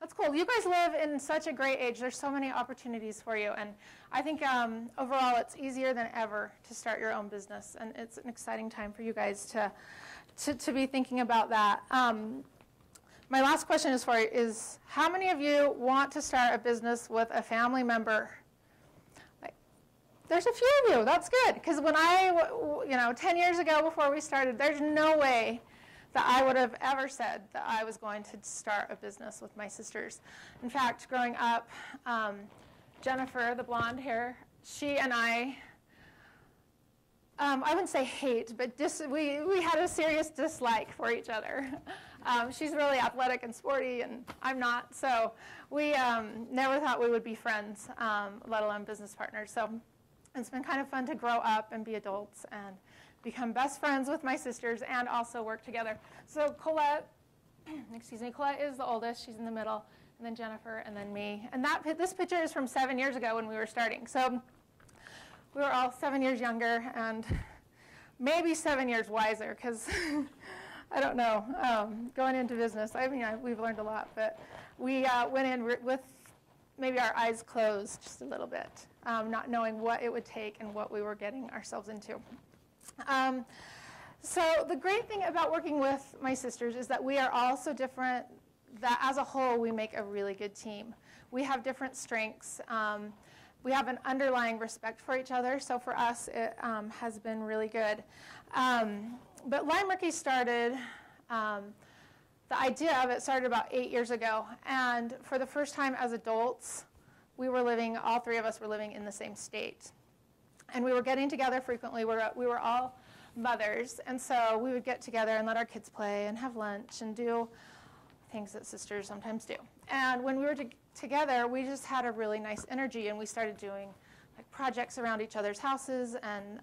That's cool. You guys live in such a great age. There's so many opportunities for you. And I think overall it's easier than ever to start your own business. And it's an exciting time for you guys to be thinking about that. My last question is for you is, how many of you want to start a business with a family member? There's a few of you. That's good. Because when 10 years ago before we started, there's no way that I would have ever said that I was going to start a business with my sisters. In fact, growing up, Jennifer, the blonde hair, she and I wouldn't say hate, but we had a serious dislike for each other. She's really athletic and sporty, and I'm not. So we never thought we would be friends, let alone business partners. So it's been kind of fun to grow up and be adults and become best friends with my sisters and also work together. So Colette is the oldest. She's in the middle, and then Jennifer, and then me. And this picture is from 7 years ago when we were starting. So we were all 7 years younger and maybe 7 years wiser, because I don't know, going into business, we've learned a lot, but we went in with maybe our eyes closed just a little bit, not knowing what it would take and what we were getting ourselves into. So the great thing about working with my sisters is that we are all so different that as a whole we make a really good team. We have different strengths. We have an underlying respect for each other, so for us it has been really good. But Lime Ricki started, the idea of it started about 8 years ago, and for the first time as adults, all three of us were living in the same state. And we were getting together frequently. We were all mothers, and so we would get together and let our kids play and have lunch and do things that sisters sometimes do. And when we were together, we just had a really nice energy, and we started doing projects around each other's houses and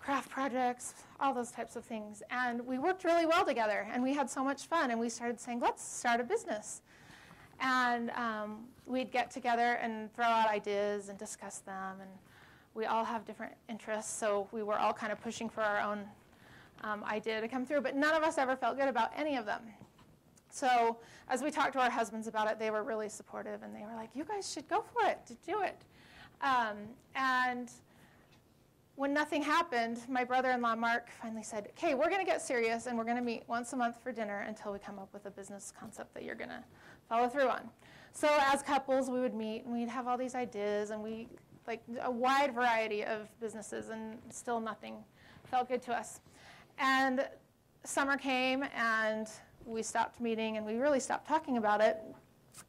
craft projects, all those types of things. And we worked really well together, and we had so much fun, and we started saying, let's start a business. And we'd get together and throw out ideas and discuss them, and we all have different interests, so we were all kind of pushing for our own idea to come through, but none of us ever felt good about any of them. So as we talked to our husbands about it, they were really supportive, and they were like, you guys should go for it, to do it. And when nothing happened, my brother-in-law, Mark, finally said, okay, we're going to get serious, and we're going to meet once a month for dinner until we come up with a business concept that you're going to follow through on. So as couples, we would meet, and we'd have all these ideas, and a wide variety of businesses, and still nothing felt good to us. And summer came, and we stopped meeting, and we really stopped talking about it.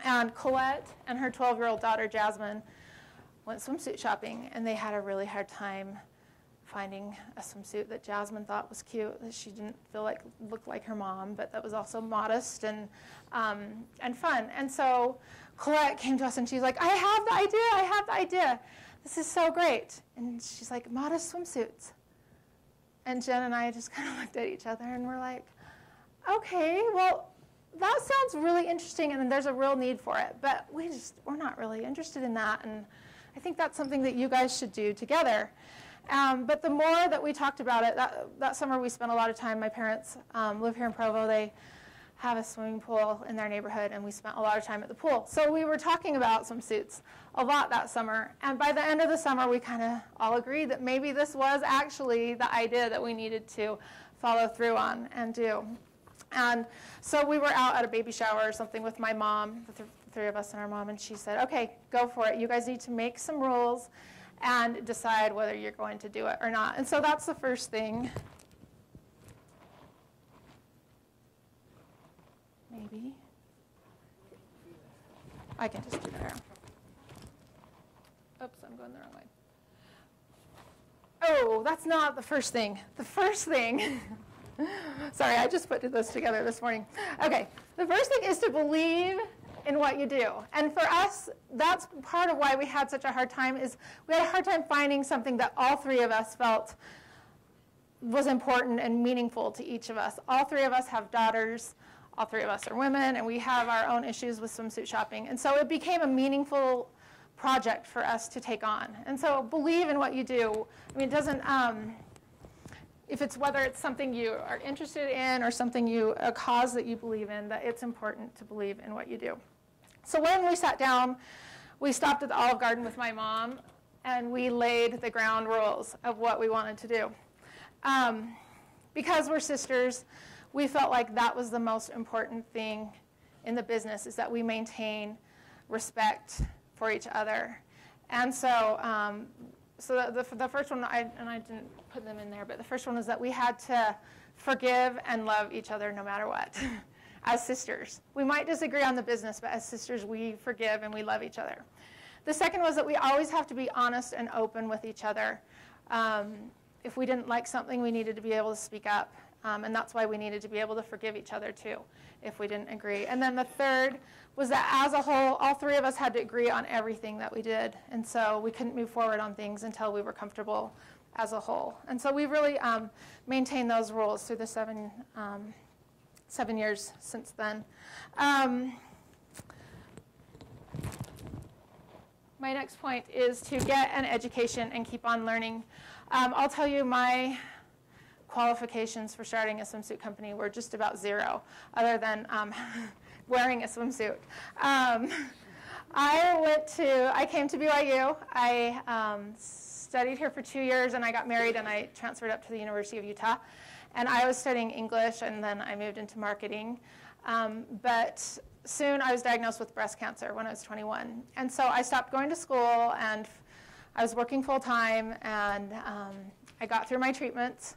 And Colette and her 12-year-old daughter, Jasmine, went swimsuit shopping, and they had a really hard time finding a swimsuit that Jasmine thought was cute, that she didn't feel like looked like her mom, but that was also modest and fun. And so Colette came to us, and she's like, I have the idea. This is so great. And she's like, modest swimsuits. And Jen and I just kind of looked at each other, and we're like, okay, well, that sounds really interesting, and there's a real need for it, but we're not really interested in that, and I think that's something that you guys should do together. But the more that we talked about it, that summer we spent a lot of time. My parents live here in Provo. They have a swimming pool in their neighborhood, and we spent a lot of time at the pool. So we were talking about swimsuits a lot that summer, and by the end of the summer, we kind of all agreed that maybe this was actually the idea that we needed to follow through on and do. And so we were out at a baby shower or something with my mom, the three of us and our mom, and she said, okay, go for it. You guys need to make some rules and decide whether you're going to do it or not. And so that's the first thing. Maybe. I can just do that. Oops, I'm going the wrong way. Oh, that's not the first thing. The first thing, sorry, I just put this together this morning. Okay, the first thing is to believe in what you do. And for us, that's part of why we had such a hard time, is we had a hard time finding something that all three of us felt was important and meaningful to each of us. All three of us have daughters. All three of us are women, and we have our own issues with swimsuit shopping. And so it became a meaningful project for us to take on. And so believe in what you do. I mean, it doesn't, whether it's something you are interested in or a cause that you believe in, that it's important to believe in what you do. So when we sat down, we stopped at the Olive Garden with my mom, and we laid the ground rules of what we wanted to do. Because we're sisters, we felt like that was the most important thing in the business, is that we maintain respect for each other. And so, the first one, and I didn't put them in there, but the first one was that we had to forgive and love each other no matter what, as sisters. We might disagree on the business, but as sisters, we forgive and we love each other. The second was that we always have to be honest and open with each other. If we didn't like something, we needed to be able to speak up, and that's why we needed to be able to forgive each other too, if we didn't agree. And then the third was that as a whole, all three of us had to agree on everything that we did, and so we couldn't move forward on things until we were comfortable as a whole. And so we've really maintained those rules through the 7 years since then. My next point is to get an education and keep on learning. I'll tell you, my qualifications for starting a swimsuit company were just about 0, other than wearing a swimsuit. I came to BYU. I studied here for 2 years, and I got married, and I transferred up to the University of Utah. And I was studying English, and then I moved into marketing. But soon I was diagnosed with breast cancer when I was 21. And so I stopped going to school, and I was working full-time, and I got through my treatments.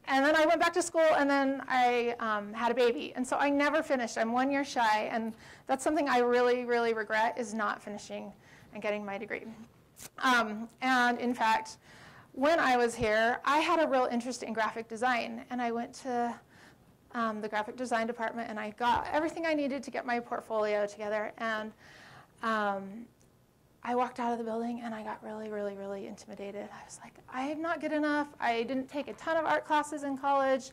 And then I went back to school, and then I had a baby. And so I never finished. I'm 1 year shy, and that's something I really, really regret, is not finishing and getting my degree. And in fact, when I was here, I had a real interest in graphic design, and I went to the graphic design department, and I got everything I needed to get my portfolio together. And I walked out of the building, and I got really, really, really intimidated. I was like, I am not good enough. I didn't take a ton of art classes in college.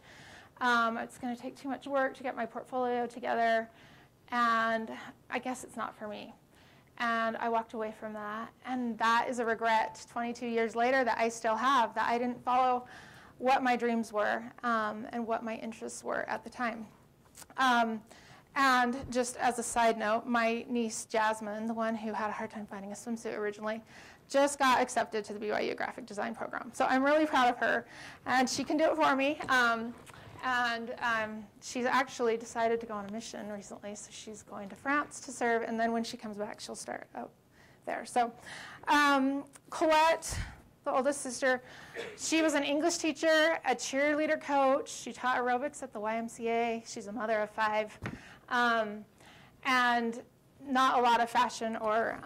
It's going to take too much work to get my portfolio together, and I guess it's not for me. And I walked away from that, and that is a regret 22 years later that I still have, that I didn't follow what my dreams were and what my interests were at the time. And just as a side note, my niece Jasmine, the one who had a hard time finding a swimsuit originally, just got accepted to the BYU graphic design program. So I'm really proud of her, and she can do it for me. She's actually decided to go on a mission recently, so she's going to France to serve, and then when she comes back, she'll start out there. So Colette, the oldest sister, she was an English teacher, a cheerleader coach. She taught aerobics at the YMCA. She's a mother of 5. And not a lot of fashion or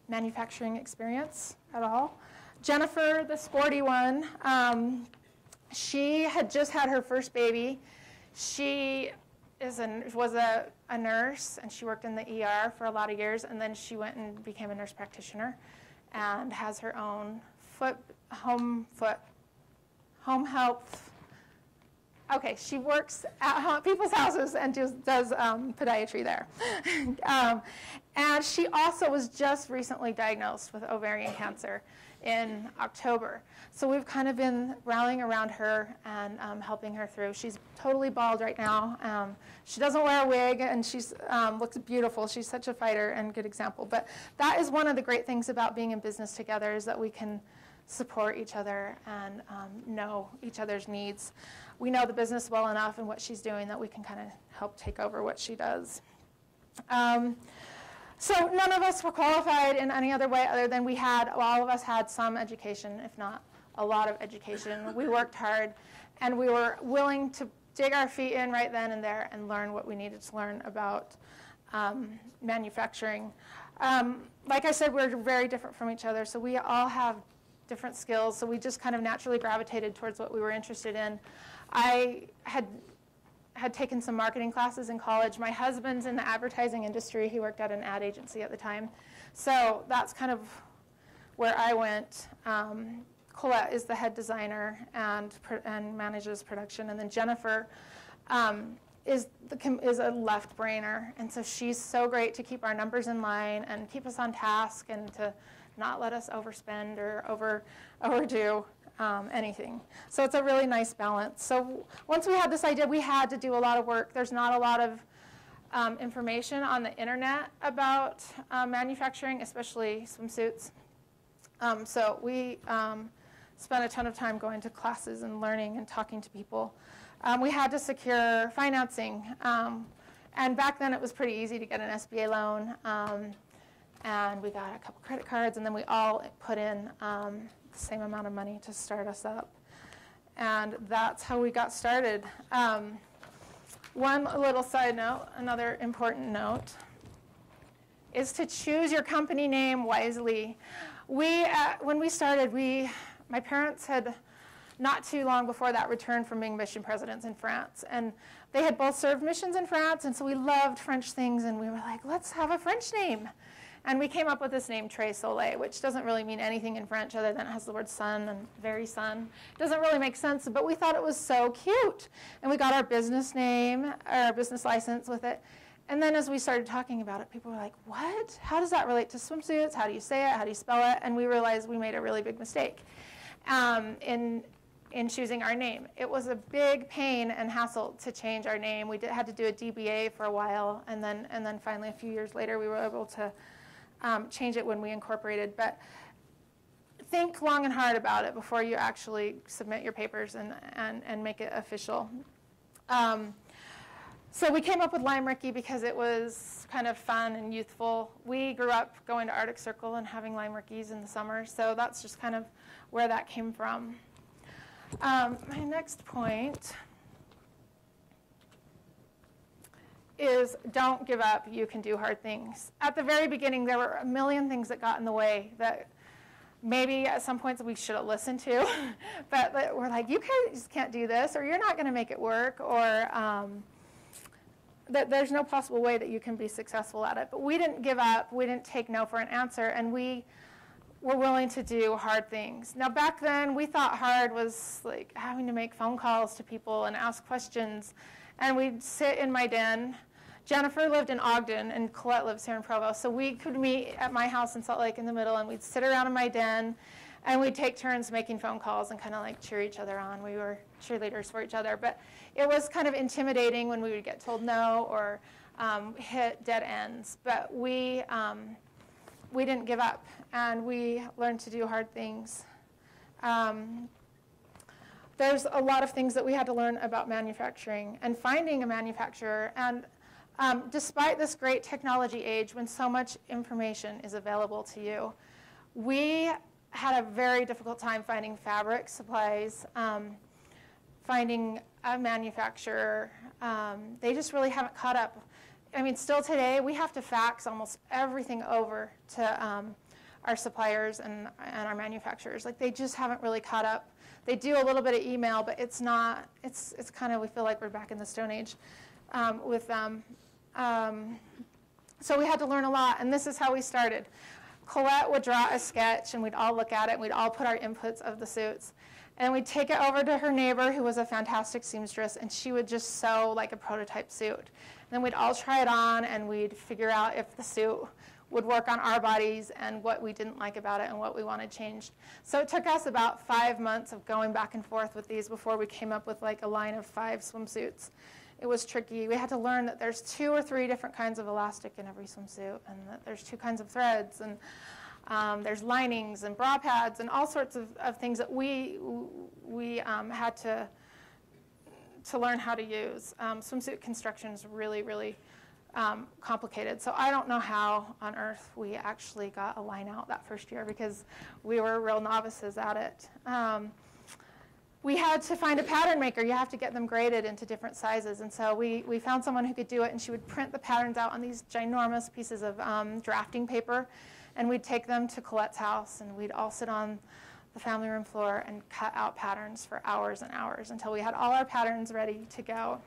manufacturing experience at all. Jennifer, the sporty one, she had just had her first baby. She was a nurse, and she worked in the ER for a lot of years, and then she went and became a nurse practitioner and has her own home health. Okay, she works at people's houses and does podiatry there. And she also was just recently diagnosed with ovarian cancer in October. So we've kind of been rallying around her and helping her through. She's totally bald right now. She doesn't wear a wig, and she looks beautiful. She's such a fighter and good example. But that is one of the great things about being in business together, is that we can support each other and know each other's needs. We know the business well enough and what she's doing that we can kind of help take over what she does. So none of us were qualified in any other way other than all of us had some education, if not a lot of education. We worked hard, and we were willing to dig our feet in right then and there and learn what we needed to learn about manufacturing. Like I said, we're very different from each other, so we all have different skills, so we just kind of naturally gravitated towards what we were interested in. I had taken some marketing classes in college. My husband's in the advertising industry. He worked at an ad agency at the time. So that's kind of where I went. Colette is the head designer and manages production. And then Jennifer is a left brainer. And so she's so great to keep our numbers in line and keep us on task and to not let us overspend or overdo. anything. So it's a really nice balance. So once we had this idea, we had to do a lot of work. There's not a lot of information on the internet about manufacturing, especially swimsuits. So we spent a ton of time going to classes and learning and talking to people. We had to secure financing. And back then it was pretty easy to get an SBA loan. And we got a couple credit cards, and then we all put in the same amount of money to start us up. And that's how we got started. One little side note, another important note, is to choose your company name wisely. When we started, my parents had, not too long before that, returned from being mission presidents in France. And they had both served missions in France, and so we loved French things, and we were like, let's have a French name. And we came up with this name, Très Soleil, which doesn't really mean anything in French other than it has the word sun and very sun. It doesn't really make sense, but we thought it was so cute. And we got our business name, our business license with it. And then as we started talking about it, people were like, what? How does that relate to swimsuits? How do you say it? How do you spell it? And we realized we made a really big mistake in choosing our name. It was a big pain and hassle to change our name. We had to do a DBA for a while, and then finally a few years later we were able to change it when we incorporated. But think long and hard about it before you actually submit your papers and make it official. So we came up with Lime Ricki because it was kind of fun and youthful. We grew up going to Arctic Circle and having Lime Rickis in the summer, so that's just kind of where that came from. My next point is don't give up, you can do hard things. At the very beginning, there were a million things that got in the way that maybe at some points we should have listened to, but we're like, you just can't do this, or you're not going to make it work, or that there's no possible way that you can be successful at it. But we didn't give up, we didn't take no for an answer, and we were willing to do hard things. Now back then, we thought hard was like having to make phone calls to people and ask questions, and we'd sit in my den. Jennifer lived in Ogden, and Colette lives here in Provo, so we could meet at my house in Salt Lake in the middle, and we'd sit around in my den, and we'd take turns making phone calls and kind of like cheer each other on. We were cheerleaders for each other, but it was kind of intimidating when we would get told no or hit dead ends. But we didn't give up, and we learned to do hard things. There's a lot of things that we had to learn about manufacturing and finding a manufacturer. And despite this great technology age, when so much information is available to you, we had a very difficult time finding fabric supplies, finding a manufacturer. They just really haven't caught up. I mean, still today, we have to fax almost everything over to our suppliers and our manufacturers. Like, they just haven't really caught up. They do a little bit of email, but it's not, it's kind of, we feel like we're back in the Stone Age with them. So we had to learn a lot, and this is how we started. Colette would draw a sketch, and we'd all look at it, and we'd all put our inputs of the suits. And we'd take it over to her neighbor, who was a fantastic seamstress, and she would just sew like a prototype suit. And then we'd all try it on, and we'd figure out if the suit would work on our bodies and what we didn't like about it and what we wanted changed. So it took us about 5 months of going back and forth with these before we came up with like a line of 5 swimsuits. It was tricky. We had to learn that there's 2 or 3 different kinds of elastic in every swimsuit, and that there's 2 kinds of threads, and there's linings and bra pads and all sorts of things that we had to learn how to use. Swimsuit construction is really, really complicated. So I don't know how on earth we actually got a line out that first year, because we were real novices at it. We had to find a pattern maker. You have to get them graded into different sizes. And so we found someone who could do it, and she would print the patterns out on these ginormous pieces of drafting paper. And we'd take them to Colette's house, and we'd all sit on the family room floor and cut out patterns for hours and hours until we had all our patterns ready to go.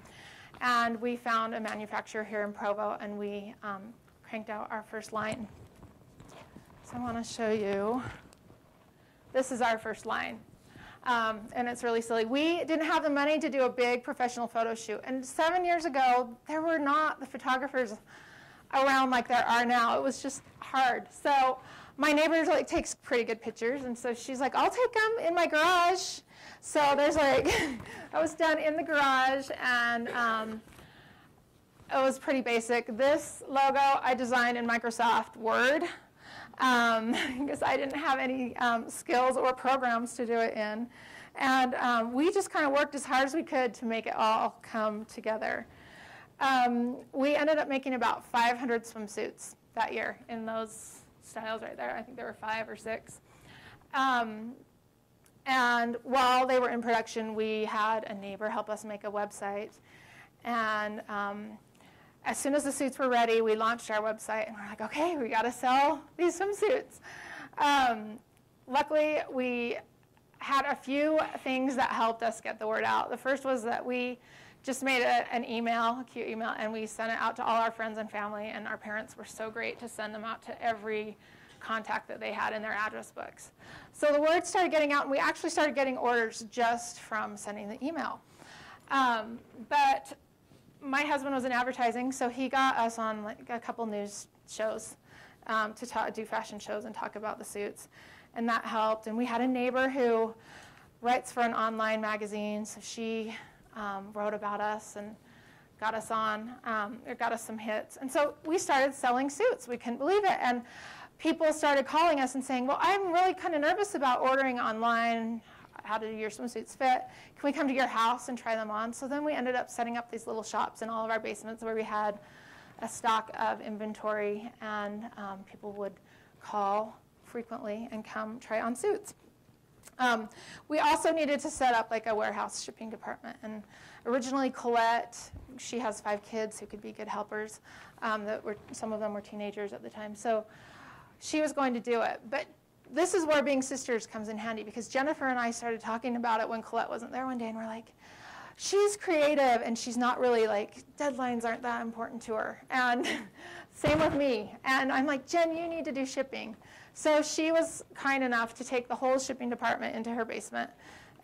And we found a manufacturer here in Provo, and we cranked out our first line. So I want to show you. This is our first line. And it's really silly. We didn't have the money to do a big professional photo shoot. And 7 years ago, there were not the photographers around like there are now. It was just hard. So My neighbor like takes pretty good pictures, and so she's like, I'll take them in my garage. So there's like, that was done in the garage, and it was pretty basic. This logo I designed in Microsoft Word because I didn't have any skills or programs to do it in. And we just kind of worked as hard as we could to make it all come together. We ended up making about 500 swimsuits that year in those styles right there. I think there were 5 or 6. And while they were in production, we had a neighbor help us make a website. And as soon as the suits were ready, we launched our website, and we're like, okay, we got to sell these swimsuits. Luckily, we had a few things that helped us get the word out. The first was that we just made an email, a cute email, and we sent it out to all our friends and family, and our parents were so great to send them out to every contact that they had in their address books. So the word started getting out, and we actually started getting orders just from sending the email. But my husband was in advertising, so he got us on like a couple news shows to do fashion shows and talk about the suits, and that helped. And we had a neighbor who writes for an online magazine, so she wrote about us and got us on, or got us some hits. And so we started selling suits. We couldn't believe it. And people started calling us and saying, well, I'm really kind of nervous about ordering online. How do your swimsuits fit? Can we come to your house and try them on? So then we ended up setting up these little shops in all of our basements where we had a stock of inventory, and people would call frequently and come try on suits. We also needed to set up like a warehouse shipping department. And originally Colette, she has 5 kids who could be good helpers. Some of them were teenagers at the time. So she was going to do it. But this is where being sisters comes in handy, because Jennifer and I started talking about it when Colette wasn't there one day, and we're like, she's creative, and she's not really like, deadlines aren't that important to her. And same with me. And I'm like, Jen, you need to do shipping. So she was kind enough to take the whole shipping department into her basement,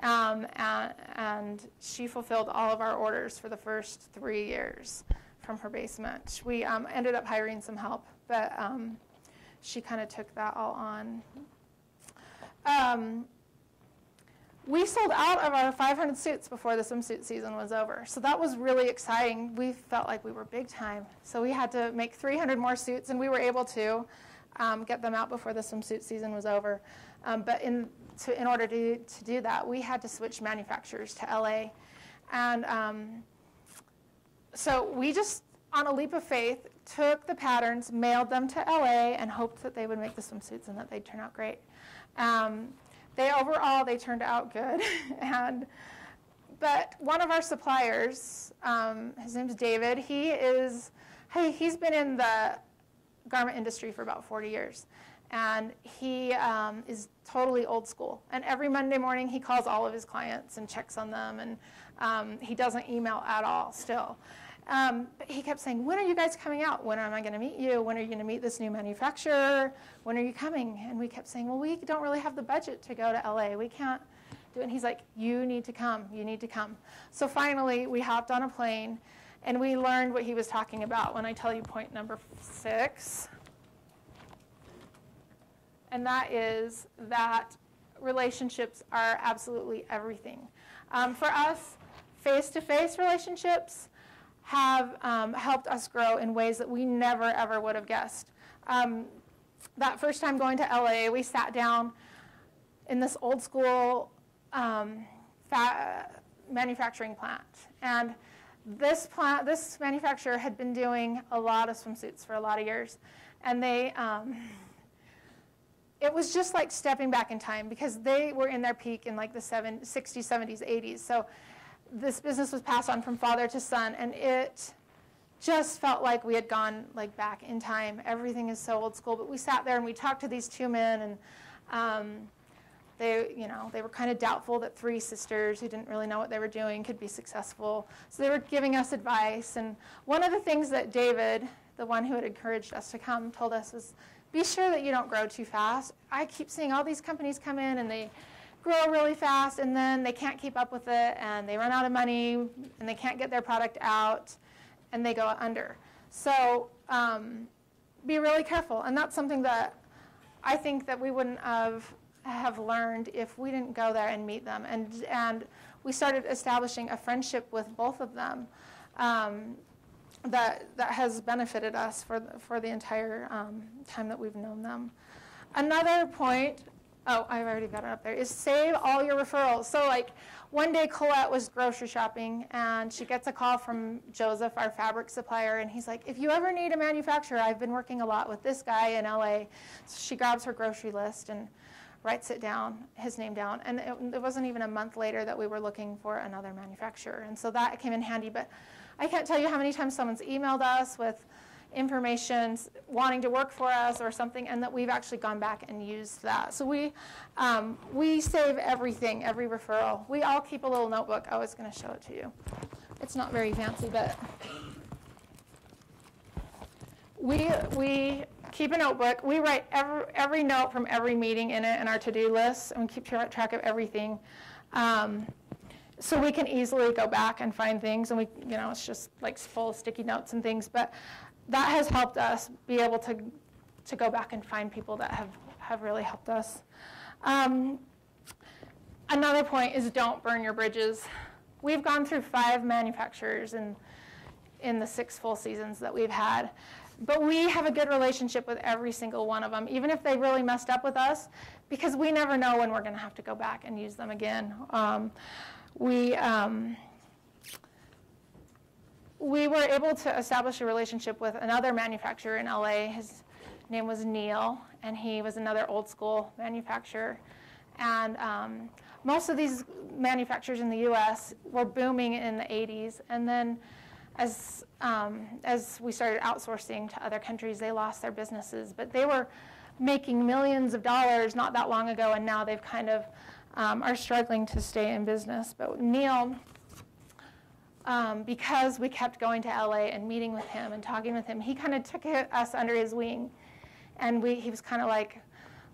and she fulfilled all of our orders for the first 3 years from her basement. We ended up hiring some help, but she kind of took that all on. We sold out of our 500 suits before the swimsuit season was over. So that was really exciting. We felt like we were big time. So we had to make 300 more suits, and we were able to get them out before the swimsuit season was over. But in order to do that, we had to switch manufacturers to LA. And so we just, on a leap of faith, took the patterns, mailed them to LA, and hoped that they would make the swimsuits and that they'd turn out great. Overall, they turned out good. But one of our suppliers, his name's David, he's been in the garment industry for about 40 years. And he is totally old school. And every Monday morning, he calls all of his clients and checks on them. And he doesn't email at all still. But he kept saying, when are you guys coming out? When am I going to meet you? When are you going to meet this new manufacturer? When are you coming? And we kept saying, well, we don't really have the budget to go to LA. We can't do it. And he's like, you need to come. You need to come. So finally, we hopped on a plane, and we learned what he was talking about when I tell you point number 6. And that is that relationships are absolutely everything. For us, face-to-face relationships have helped us grow in ways that we never, ever would have guessed. That first time going to LA, we sat down in this old school manufacturing plant. And this manufacturer had been doing a lot of swimsuits for a lot of years. And it was just like stepping back in time, because they were in their peak in like the 60s, 70s, 80s. So this business was passed on from father to son, and it just felt like we had gone like back in time. Everything is so old school. But we sat there and we talked to these 2 men, and they were kind of doubtful that 3 sisters who didn't really know what they were doing could be successful. So they were giving us advice. And one of the things that David, the one who had encouraged us to come, told us was, be sure that you don't grow too fast. I keep seeing all these companies come in, and they grow really fast, and then they can't keep up with it, and they run out of money, and they can't get their product out, and they go under. So be really careful. And that's something that I think that we wouldn't have learned if we didn't go there and meet them. And we started establishing a friendship with both of them that has benefited us for the entire time that we've known them. Another point, oh, I've already got it up there, is save all your referrals. So like one day Colette was grocery shopping and she gets a call from Joseph, our fabric supplier, and he's like, if you ever need a manufacturer, I've been working a lot with this guy in LA. So she grabs her grocery list and writes it down, his name down. And it wasn't even a month later that we were looking for another manufacturer. And so that came in handy. But I can't tell you how many times someone's emailed us with information wanting to work for us or something, and that we've actually gone back and used that. So we save everything, every referral. We all keep a little notebook. I was going to show it to you. It's not very fancy, but we keep a notebook. We write every note from every meeting in it in our to-do list, and we keep track of everything. So we can easily go back and find things, and it's just like full of sticky notes and things. But that has helped us be able to go back and find people that have really helped us. Another point is don't burn your bridges. We've gone through 5 manufacturers in the 6 full seasons that we've had. But we have a good relationship with every single one of them, even if they really messed up with us, because we never know when we're going to have to go back and use them again. We were able to establish a relationship with another manufacturer in LA. His name was Neil, and he was another old school manufacturer. And most of these manufacturers in the US were booming in the 80s. And then as we started outsourcing to other countries, they lost their businesses. But they were making millions of dollars not that long ago, and now they've kind of are struggling to stay in business. But Neil, because we kept going to LA and meeting with him and talking with him, he kind of took us under his wing. And he was kind of like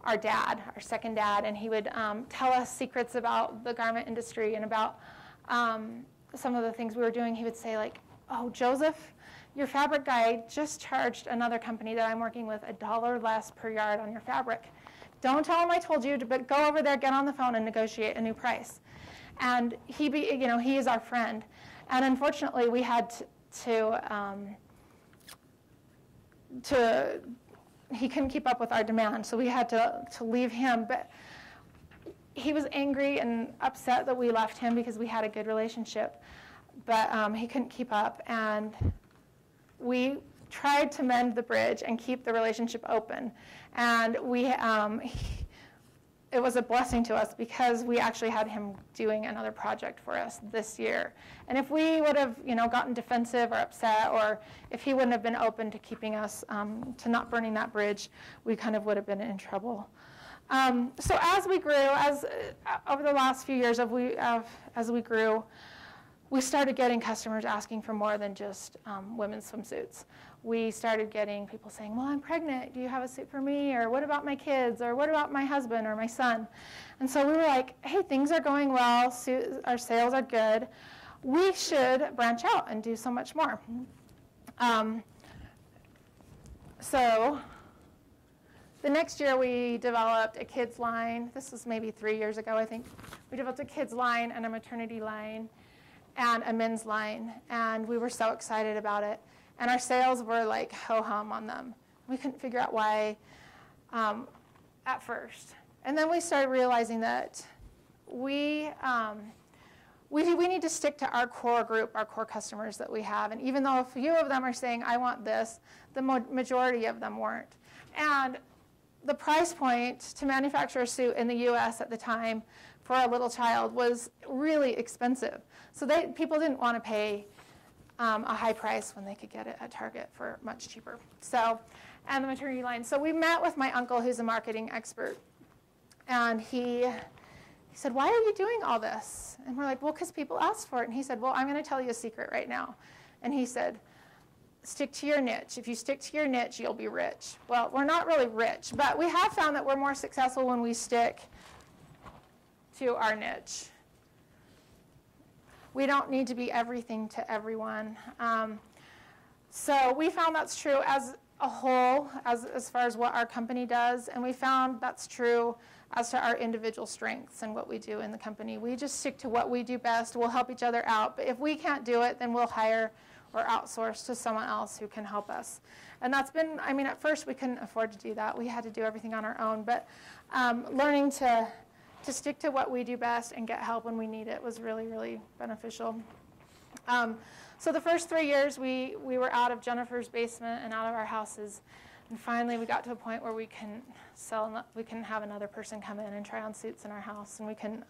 our dad, our second dad, and he would tell us secrets about the garment industry and about some of the things we were doing. He would say like, oh, Joseph, your fabric guy just charged another company that I'm working with $1 less per yard on your fabric. Don't tell him I told you, but go over there, get on the phone, and negotiate a new price. And he is our friend. And unfortunately, we had he couldn't keep up with our demand, so we had to leave him. But he was angry and upset that we left him because we had a good relationship. But he couldn't keep up, and we tried to mend the bridge and keep the relationship open. And it was a blessing to us because we actually had him doing another project for us this year. And if we would have, gotten defensive or upset, or if he wouldn't have been open to keeping us, to not burning that bridge, we kind of would have been in trouble. So as we grew, over the last few years, as we grew, we started getting customers asking for more than just women's swimsuits. We started getting people saying, well, I'm pregnant. Do you have a suit for me? Or what about my kids? Or what about my husband or my son? And so we were like, hey, things are going well. Our sales are good. We should branch out and do so much more. So the next year we developed a kids line. This was maybe 3 years ago, I think. We developed a kids line and a maternity line and a men's line. And we were so excited about it. And our sales were like ho-hum on them. We couldn't figure out why at first. And then we started realizing that we need to stick to our core group, our core customers that we have. And even though a few of them are saying, I want this, the majority of them weren't. And the price point to manufacture a suit in the US at the time for a little child was really expensive. So people didn't want to pay a high price when they could get it at Target for much cheaper. So, and the maternity line. So we met with my uncle, who's a marketing expert, and he said, why are you doing all this? And we're like, well, because people asked for it. And he said, well, I'm going to tell you a secret right now. And he said, stick to your niche. If you stick to your niche, you'll be rich. Well, we're not really rich, but we have found that we're more successful when we stick to our niche. We don't need to be everything to everyone. So we found that's true. a whole as far as what our company does, and we found that's true as to our individual strengths and what we do in the company. We just stick to what we do best. We'll help each other out, but if we can't do it, then we'll hire or outsource to someone else who can help us. And that's been, I mean, at first we couldn't afford to do that. We had to do everything on our own, but learning to stick to what we do best and get help when we need it was really, really beneficial. So the first 3 years, we were out of Jennifer's basement and out of our houses. And finally, we got to a point where we can have another person come in and try on suits in our house, and we can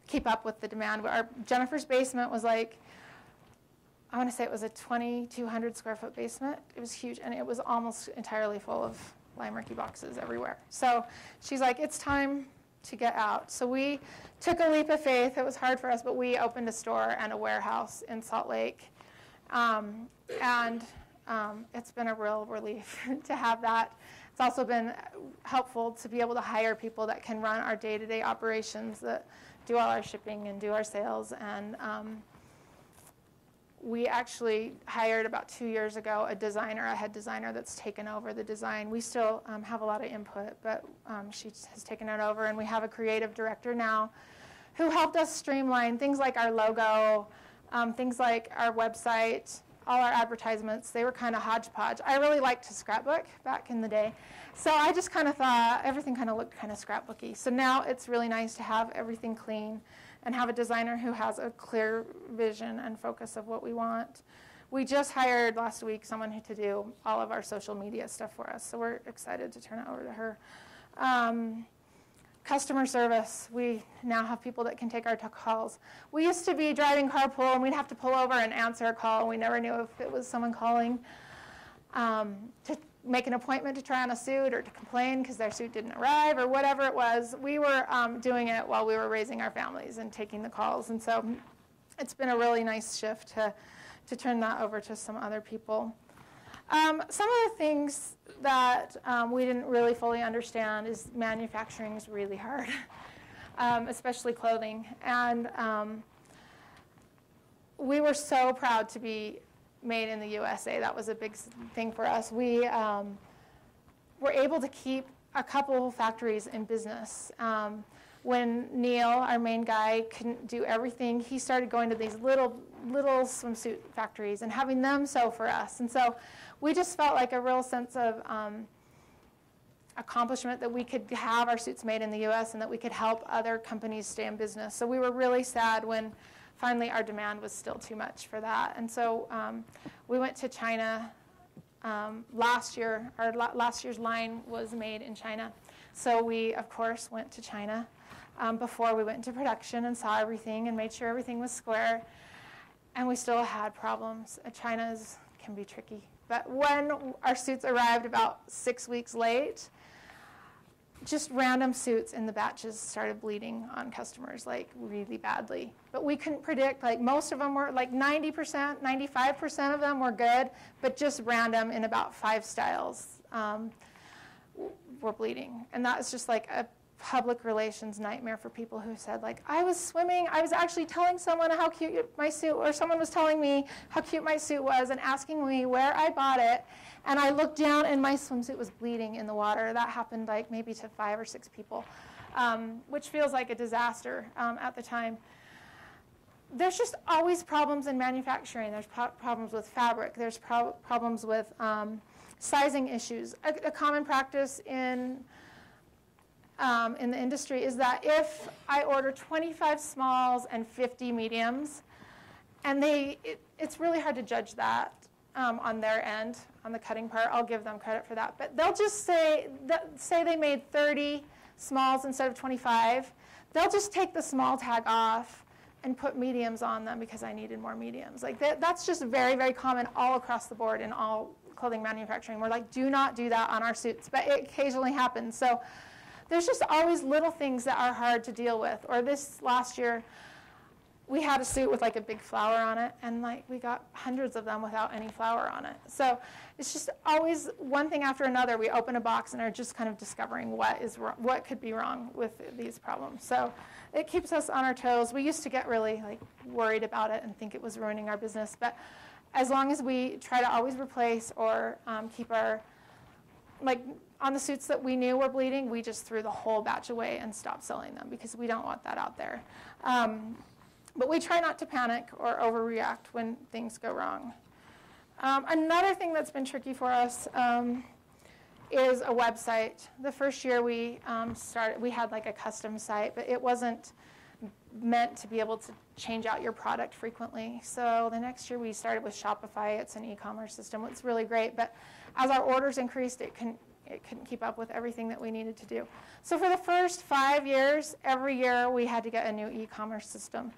keep up with the demand. Jennifer's basement was like, I want to say it was a 2,200 square foot basement. It was huge, and it was almost entirely full of Lime Ricki boxes everywhere. So she's like, it's time to get out. So we took a leap of faith. It was hard for us, but we opened a store and a warehouse in Salt Lake. It's been a real relief to have that. It's also been helpful to be able to hire people that can run our day-to-day operations, that do all our shipping and do our sales. And we actually hired about 2 years ago a head designer that's taken over the design. We still have a lot of input, but she has taken it over, and we have a creative director now who helped us streamline things like our logo, things like our website, all our advertisements. They were kind of hodgepodge. I really liked to scrapbook back in the day, so I just kind of thought everything kind of looked kind of scrapbooky. So now it's really nice to have everything clean and have a designer who has a clear vision and focus of what we want. We just hired last week someone to do all of our social media stuff for us, so we're excited to turn it over to her. Customer service, we now have people that can take our calls. We used to be driving carpool, and we'd have to pull over and answer a call, and we never knew if it was someone calling to make an appointment to try on a suit or to complain because their suit didn't arrive or whatever it was. We were doing it while we were raising our families and taking the calls, and so it's been a really nice shift to turn that over to some other people. Some of the things that we didn't really fully understand is manufacturing is really hard, especially clothing. And we were so proud to be made in the USA. That was a big thing for us. We were able to keep a couple factories in business. When Neil, our main guy, couldn't do everything, he started going to these little swimsuit factories and having them sew for us. And so we just felt like a real sense of accomplishment that we could have our suits made in the U.S. and that we could help other companies stay in business. So we were really sad when finally our demand was still too much for that. And so we went to China last year. Our last year's line was made in China. So we, of course, went to China before we went into production and saw everything and made sure everything was square. And we still had problems. China can be tricky. But when our suits arrived about 6 weeks late, just random suits in the batches started bleeding on customers, like really badly. But we couldn't predict, like most of them were, like 90%, 95% of them were good, but just random in about 5 styles were bleeding. And that was just like a public relations nightmare for people who said, like, I was swimming, I was actually telling someone how cute my suit, or someone was telling me how cute my suit was and asking me where I bought it, and I looked down and my swimsuit was bleeding in the water. That happened like maybe to 5 or 6 people, which feels like a disaster at the time. There's just always problems in manufacturing. There's problems with fabric. There's problems with sizing issues. A common practice in the industry is that if I order 25 smalls and 50 mediums, and it's really hard to judge that on their end, on the cutting part. I'll give them credit for that. But they'll just say they made 30 smalls instead of 25. They'll just take the small tag off and put mediums on them because I needed more mediums. Like that's just very, very common all across the board in all clothing manufacturing. We're like, do not do that on our suits, but it occasionally happens. So there's just always little things that are hard to deal with. Or this last year, we had a suit with like a big flower on it, and like we got hundreds of them without any flower on it. So it's just always one thing after another. We open a box and are just kind of discovering what could be wrong with these problems. So it keeps us on our toes. We used to get really like worried about it and think it was ruining our business, but as long as we try to always replace or keep our, like on the suits that we knew were bleeding, we just threw the whole batch away and stopped selling them because we don't want that out there. But we try not to panic or overreact when things go wrong. Another thing that's been tricky for us is a website. The first year we started, we had like a custom site, but it wasn't meant to be able to change out your product frequently. So the next year we started with Shopify. It's an e-commerce system. It's really great, but as our orders increased, it couldn't keep up with everything that we needed to do. So for the first 5 years, every year we had to get a new e-commerce system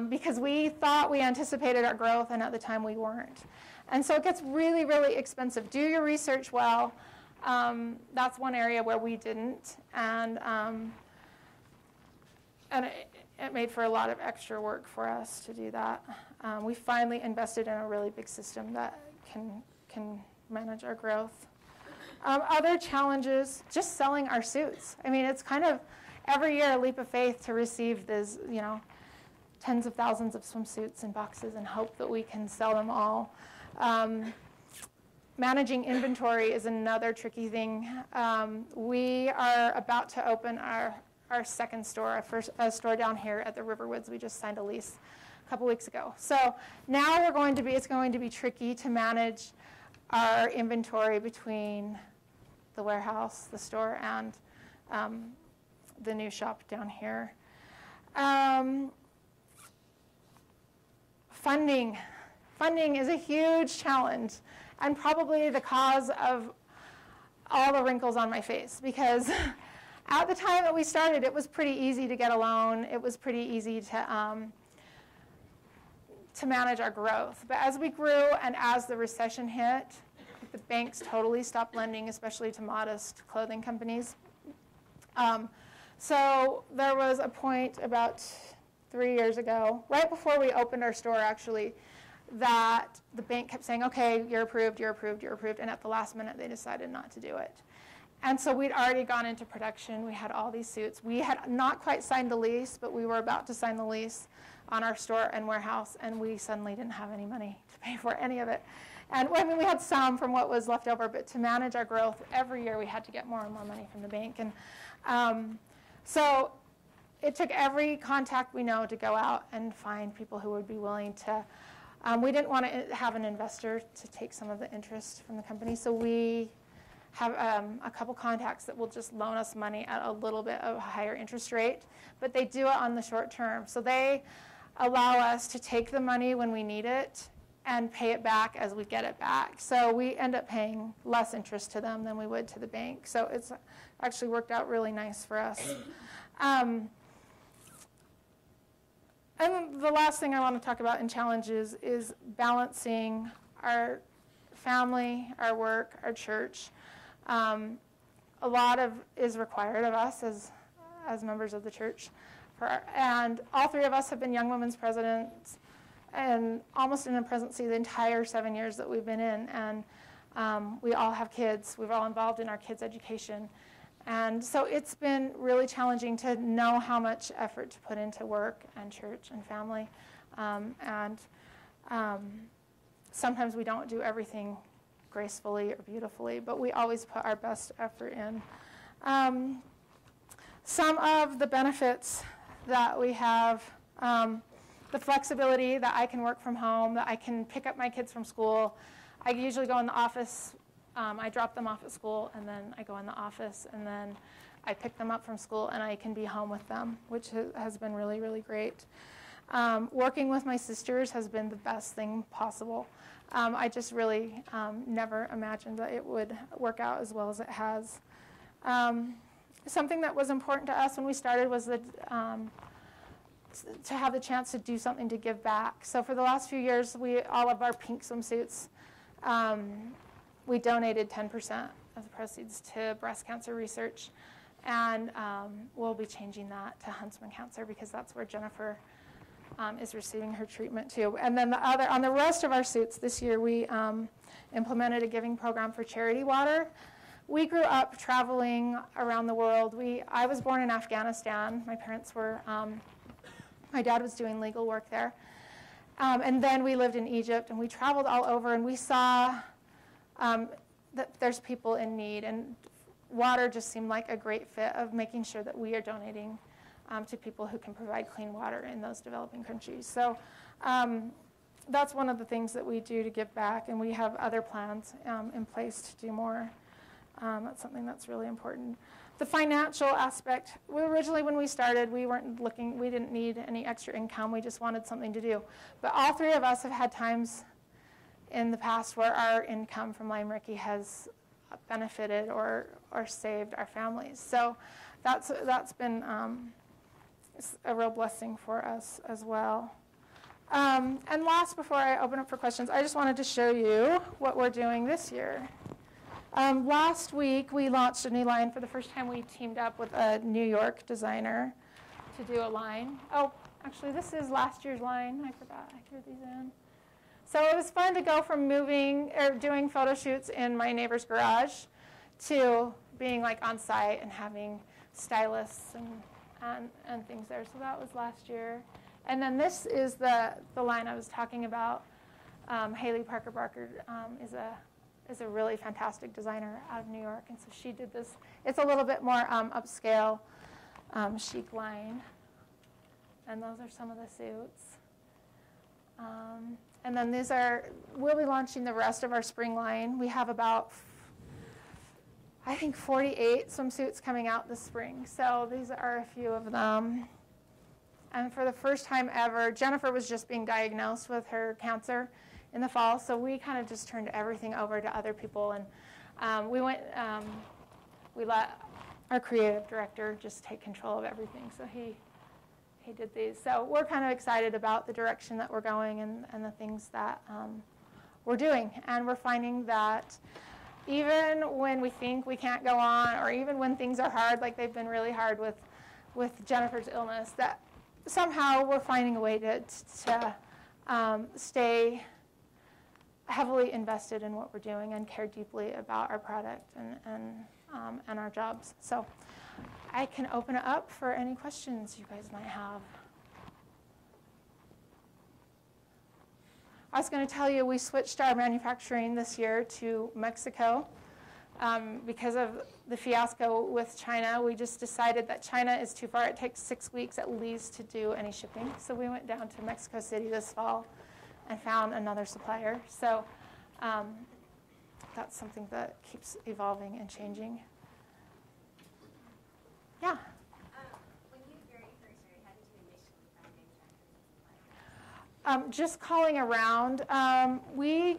because we thought we anticipated our growth, and at the time we weren't. And so it gets really, really expensive. Do your research well. That's one area where we didn't, and it made for a lot of extra work for us to do that. We finally invested in a really big system that can manage our growth. Other challenges, just selling our suits. I mean, it's kind of every year a leap of faith to receive these, tens of thousands of swimsuits in boxes and hope that we can sell them all. Managing inventory is another tricky thing. We are about to open our second store, a store down here at the Riverwoods. We just signed a lease a couple weeks ago. So now it's going to be tricky to manage our inventory between the warehouse, the store, and the new shop down here. Funding is a huge challenge, and probably the cause of all the wrinkles on my face, because at the time that we started, it was pretty easy to get a loan. It was pretty easy to manage our growth. But as we grew and as the recession hit, the banks totally stopped lending, especially to modest clothing companies. So there was a point about 3 years ago, right before we opened our store actually, that the bank kept saying, okay, you're approved, you're approved, you're approved, and at the last minute they decided not to do it. And so we'd already gone into production. We had all these suits. We had not quite signed the lease, but we were about to sign the lease on our store and warehouse, and we suddenly didn't have any money to pay for any of it. And I mean, we had some from what was left over, but to manage our growth, every year we had to get more and more money from the bank. And so it took every contact we know to go out and find people who would be willing to. We didn't want to have an investor to take some of the interest from the company, so we have a couple contacts that will just loan us money at a little bit of a higher interest rate, but they do it on the short term. So they allow us to take the money when we need it and pay it back as we get it back. So we end up paying less interest to them than we would to the bank. So it's actually worked out really nice for us. And the last thing I want to talk about in challenges is balancing our family, our work, our church. A lot is required of us as members of the church. And all three of us have been Young Women's presidents and almost in a presidency the entire 7 years that we've been in. And we all have kids. We're all involved in our kids' education. And so it's been really challenging to know how much effort to put into work and church and family. Sometimes we don't do everything gracefully or beautifully, but we always put our best effort in. Some of the benefits that we have, the flexibility that I can work from home, that I can pick up my kids from school. I usually go in the office. I drop them off at school, and then I go in the office, and then I pick them up from school, and I can be home with them, which has been really, really great. Working with my sisters has been the best thing possible. I just really never imagined that it would work out as well as it has. Something that was important to us when we started was to have the chance to do something to give back. So for the last few years, all of our pink swimsuits, we donated 10% of the proceeds to breast cancer research, and we'll be changing that to Huntsman Cancer because that's where Jennifer is receiving her treatment too. And then on the rest of our suits this year, we implemented a giving program for charity water. We grew up traveling around the world. I was born in Afghanistan. My parents were, my dad was doing legal work there. And then we lived in Egypt, and we traveled all over, and we saw that there's people in need, and water just seemed like a great fit of making sure that we are donating to people who can provide clean water in those developing countries. So that's one of the things that we do to give back, and we have other plans in place to do more. That's something that's really important. The financial aspect, originally when we started, we didn't need any extra income, we just wanted something to do. But all three of us have had times in the past where our income from Lime Ricki has benefited or saved our families. So that's been a real blessing for us as well. And last, before I open up for questions, I just wanted to show you what we're doing this year. Last week, we launched a new line. For the first time, we teamed up with a New York designer to do a line. Oh, actually, this is last year's line. I forgot. I threw these in. So it was fun to go from doing photo shoots in my neighbor's garage to being like on site and having stylists and things there. So that was last year. And then this is the line I was talking about. Haley Parker Barker is a really fantastic designer out of New York, and so she did this. It's a little bit more upscale, chic line, and those are some of the suits. And then we'll be launching the rest of our spring line. We have about, I think, 48 swimsuits coming out this spring, so these are a few of them. And for the first time ever, Jennifer was just being diagnosed with her cancer in the fall, so we kind of just turned everything over to other people, and we let our creative director just take control of everything, so he did these. So we're kind of excited about the direction that we're going and the things that we're doing, and we're finding that even when we think we can't go on, or even when things are hard, like they've been really hard with Jennifer's illness, that somehow we're finding a way to stay heavily invested in what we're doing and care deeply about our product and our jobs. So I can open it up for any questions you guys might have. I was going to tell you we switched our manufacturing this year to Mexico. Because of the fiasco with China, we just decided that China is too far. It takes 6 weeks at least to do any shipping. So we went down to Mexico City this fall and found another supplier. So that's something that keeps evolving and changing. Yeah? When you very first started, how did you initially find manufacturers? Just calling around. We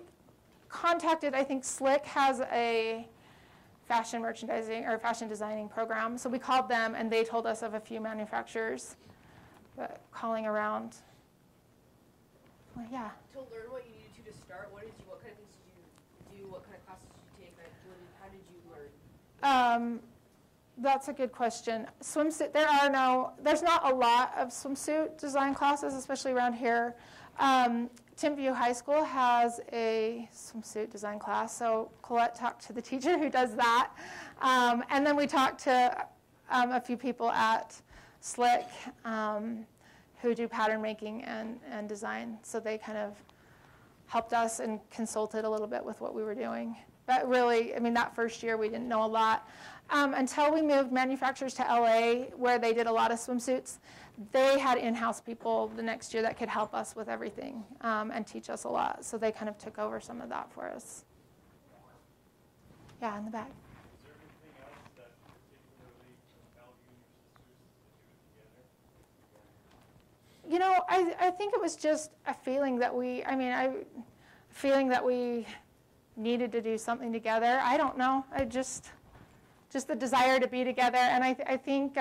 contacted, I think Slick has a fashion merchandising or fashion designing program. So we called them, and they told us of a few manufacturers. But calling around, well, yeah. To learn what you needed to start, what kind of things did you do? What kind of classes did you take? How did you learn? That's a good question. Swimsuit, there's not a lot of swimsuit design classes, especially around here. Timpview High School has a swimsuit design class, so Colette talked to the teacher who does that. And then we talked to a few people at Slick who do pattern making and design, so they kind of helped us and consulted a little bit with what we were doing. But really, I mean, that first year we didn't know a lot. Until we moved manufacturers to LA, where they did a lot of swimsuits, they had in-house people the next year that could help us with everything and teach us a lot. So they kind of took over some of that for us. Yeah, in the back. Is there anything else that particularly compelled you and your sisters to do it together? You know, I think it was just a feeling that we needed to do something together. I don't know. Just the desire to be together, and I think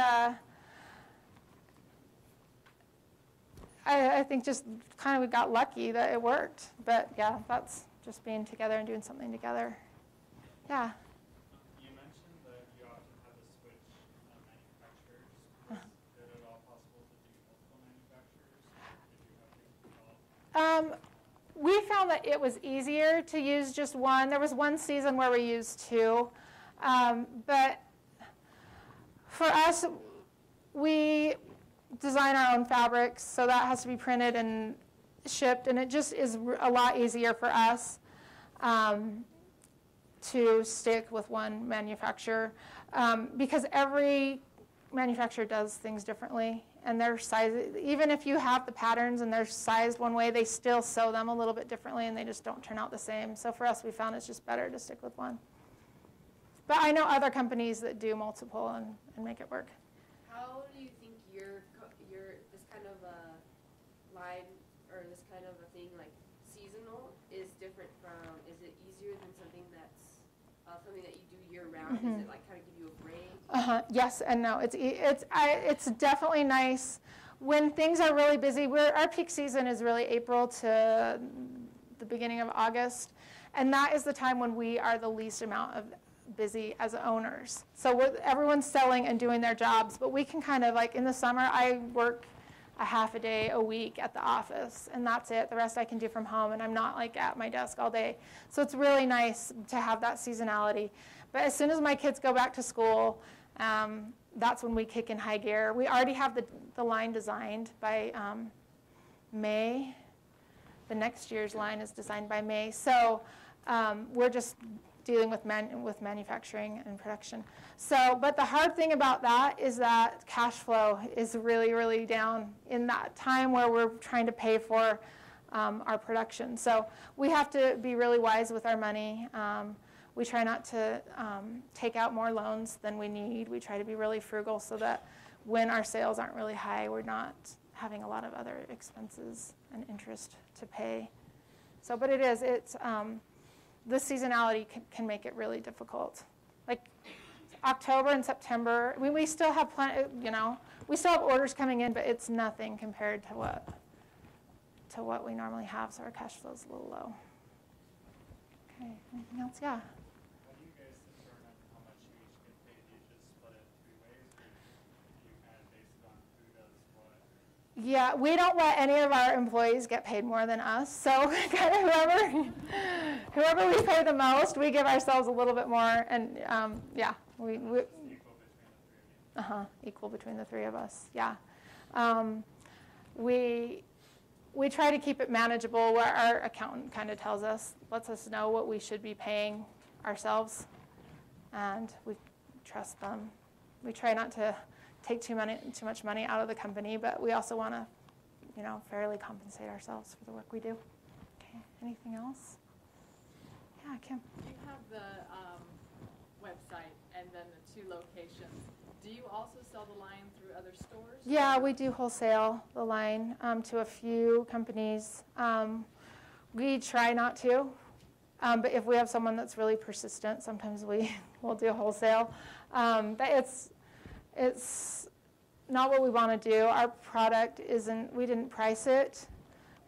just kind of we got lucky that it worked. But yeah, that's just being together and doing something together. Yeah. You mentioned that you often had to switch manufacturers. Was it at all possible to do multiple manufacturers? Did you have to involve? We found that it was easier to use just one. There was one season where we used two. But for us, we design our own fabrics, so that has to be printed and shipped, and it just is a lot easier for us to stick with one manufacturer because every manufacturer does things differently, and their size, even if you have the patterns and they're sized one way, they still sew them a little bit differently, and they just don't turn out the same. So for us, we found it's just better to stick with one. But I know other companies that do multiple and make it work. How do you think your this kind of a line or this kind of a thing like seasonal is different from? Is it easier than something that's something that you do year round? Mm-hmm. Is it like kind of give you a break? Yes and no. It's definitely nice when things are really busy. Our peak season is really April to the beginning of August, and that is the time when we are the least amount of busy as owners. So everyone's selling and doing their jobs, but we can kind of like in the summer, I work a half a day a week at the office, and that's it. The rest I can do from home, and I'm not like at my desk all day. So it's really nice to have that seasonality. But as soon as my kids go back to school, that's when we kick in high gear. We already have the line designed by May. The next year's line is designed by May. So we're just dealing with manufacturing and production. So, but the hard thing about that is that cash flow is really, really down in that time where we're trying to pay for our production. So we have to be really wise with our money. We try not to take out more loans than we need. We try to be really frugal so that when our sales aren't really high, we're not having a lot of other expenses and interest to pay. So, but it's the seasonality can make it really difficult. Like October and September, we still have we still have orders coming in, but it's nothing compared to what we normally have. So our cash flow is a little low. Okay, anything else? Yeah. How do you guys determine how much you each get paid? Do you just split it 3 ways, or do you kind of base it on who does what? Yeah, we don't let any of our employees get paid more than us. So kind of whoever we pay the most, we give ourselves a little bit more. And yeah, we Equal between the 3 of you? equal between the 3 of us. Yeah, we try to keep it manageable. Where our accountant kind of lets us know what we should be paying ourselves, and we trust them. We try not to take too much money out of the company, but we also want to, fairly compensate ourselves for the work we do. Okay, anything else? Yeah, Kim. You have the website and then the 2 locations. Do you also sell the line through other stores? Yeah, we do wholesale the line to a few companies. We try not to, but if we have someone that's really persistent, sometimes we will do wholesale. But it's not what we want to do. Our product we didn't price it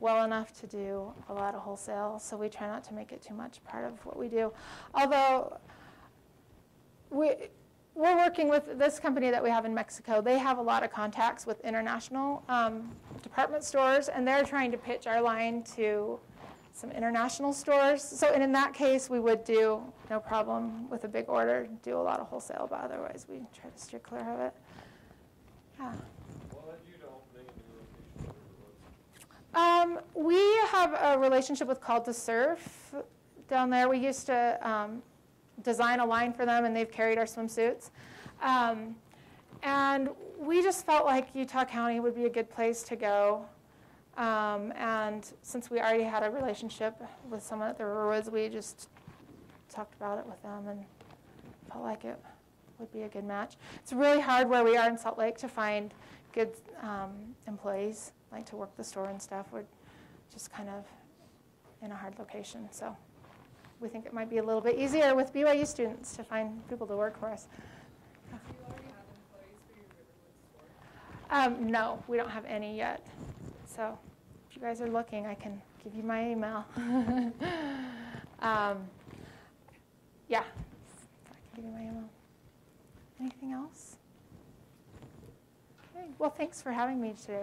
well enough to do a lot of wholesale, so we try not to make it too much part of what we do. Although we're working with this company that we have in Mexico. They have a lot of contacts with international department stores, and they're trying to pitch our line to some international stores. So in that case, we would do, no problem with a big order, do a lot of wholesale, but otherwise we try to steer clear of it. Yeah. What led you to opening a new location? We have a relationship with Called to Surf down there. We used to design a line for them, and they've carried our swimsuits. And we just felt like Utah County would be a good place to go. And since we already had a relationship with someone at the Referrals, we just talked about it with them and felt like it would be a good match. It's really hard where we are in Salt Lake to find good employees, like to work the store and stuff. We're just kind of in a hard location. So we think it might be a little bit easier with BYU students to find people to work for us. Do you already have employees for your Riverwood store? No, we don't have any yet. So if you guys are looking, I can give you my email. Yeah, I can give you my email. Anything else? Okay, well, thanks for having me today.